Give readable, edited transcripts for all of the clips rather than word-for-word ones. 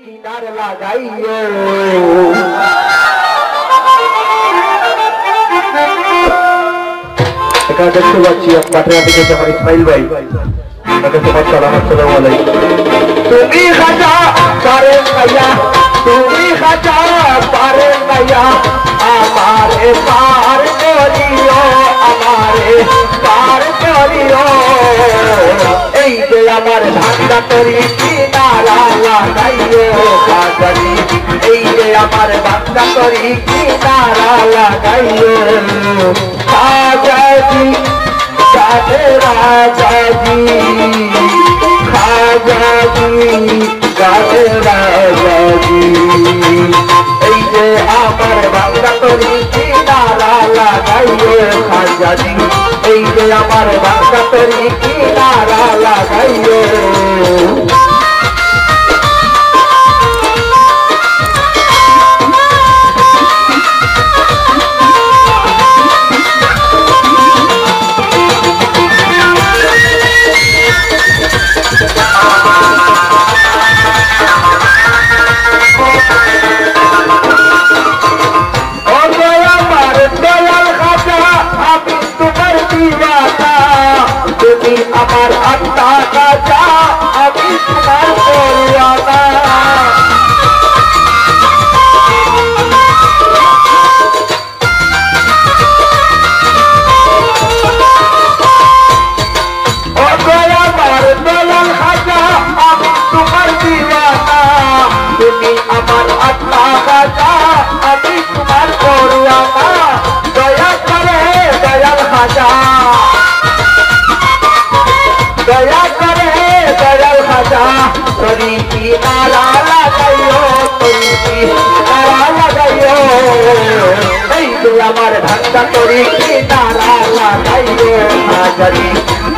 কিনার লাগাইও এখানে দেখতে পাচ্ছি পাটনা থেকে যখন ইসমাইল ভাই তাকে তোমার সালাম আসসালামু আলাইকুম তুমি খাজা পারে ভাইয়া তুমি খাজা পারে ভাইয়া আমারে পার করিও আমারে পার করিও এই যে আমার ধান্দা করি কিনারা লাগাইও কাজী এই যে আমার ধান্দা করি কিনারা লাগাইও খাজাজি কাজে রাজাজি খাজাজি কাজে রাজাজি এই যে আমার ধান্দা করি কিনারা লাগাইও খাজাজি এই যে আমার ধান্দা করি কিনারা লাগাইও আমার আত্মা কাজা আমি তোমার পরিয়ানা ও গয়া আমার দয়াল খাজা আমি তোমার দিওয়ানা তুমি আমার আত্মা কাজা আমি তোমার পরিয়ানা দয়া করে দয়াল খাজা দয়া করে দয়াল খাজা তরি কিনারা লাগাইও তরি কিনারা লাগাইও এই যে আমার ভাঙ্গা তরি কিনারা লাগাইও খাজারি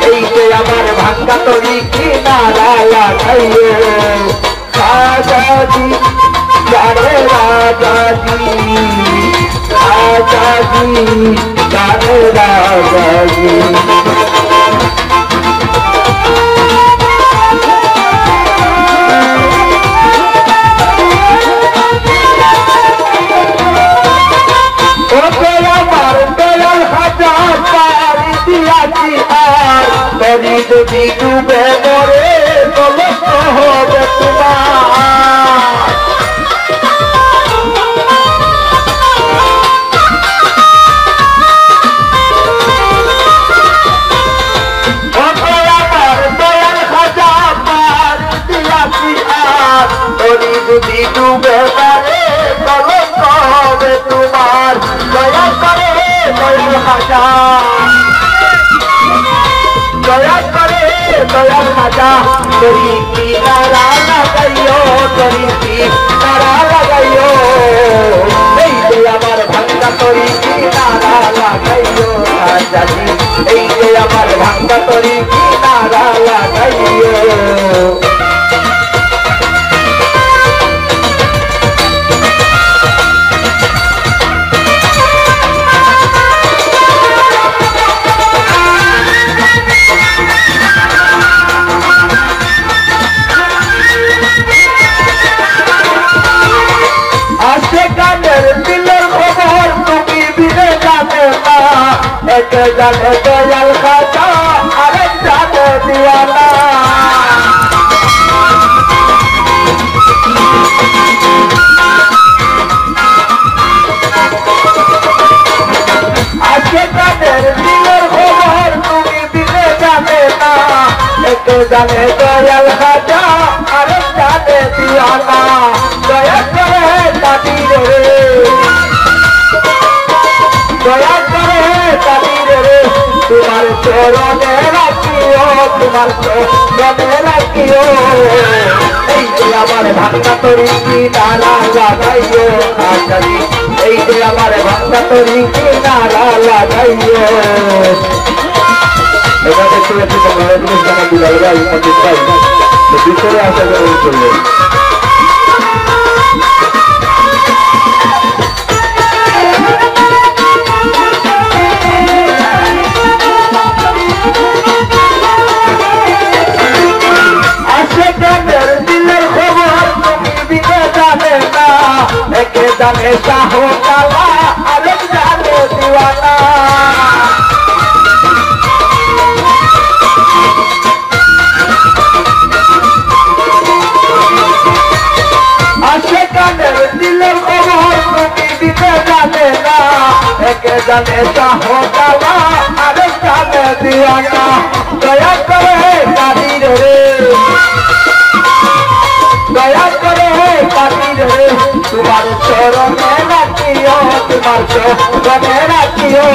এই যে আমার ভাঙ্গা তরি কিনারা লাগাইও খাজাজি জানে রাজাজি খাজাজি জানে রাজাজি যদি ডুবে মরে তবে হবে তোমার আমার দয়াল খাজা পার দিয়াছি আর যদি ডুবে মরে তবে হবে তোমার দয়া করে দয়াল খাজা দয়া করে দয়াল খাজা তরি কিনারা লাগাইও তরি কিনারা লাগাইও এই যে আমার ভাঙ্গা তরি কিনারা লাগাইও খাজাজি এই যে আমার ভাঙ্গা তরি কিনারা লাগাইও एक जाने दयाल खाजा अरे जाने दीवाना आके जाने दिलर खबर तुम्हें दिले जाने ना एक जाने दयाल खाजा अरे जाने दीवाना दया करे दादी रे दया करे তোমার চরণে রাখিও তোমার চরণে রাখিও এই যে আমার ভাঙ্গা তরি কিনারা লাগাইও খাজারি এই যে আমার ভাঙ্গা তরি কিনারা লাগাইও এবার দেখতে পাচ্ছি তোমার বিলাল ভাই অজিত ভাই ভিতরে আসা যাবে চলবে जाने चाहो काला अरे जाने दीवाना जाने चाहो काला अरे जाने दीवाना दया करे कादिर रे दया करे कादिर रे तुम्हारे चरणे राखियो तुम्हार चरणे राखियो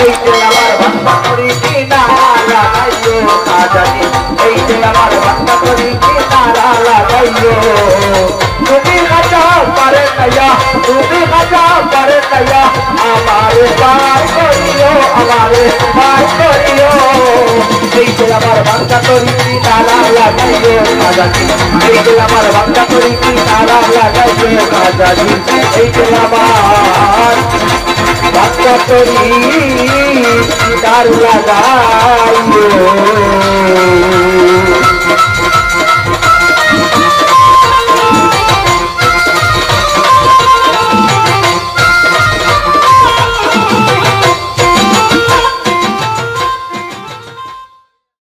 এই যে আমার বান্দা করি কি নারা লাগাইও না জানি এই যে আমার বান্দা করি কি নারা লাগাইও তুমি খাজা পারে নয়া তুমি খাজা পারে নয়া আমারে পার করিও আমারে পার করিও এই যে আমার বান্দা করি কি নারা লাগাইও না জানি এই যে আমার বান্দা করি কি নারা লাগাইও না জানি এই যে আমার বান্দা করি কি নারা লাগাইও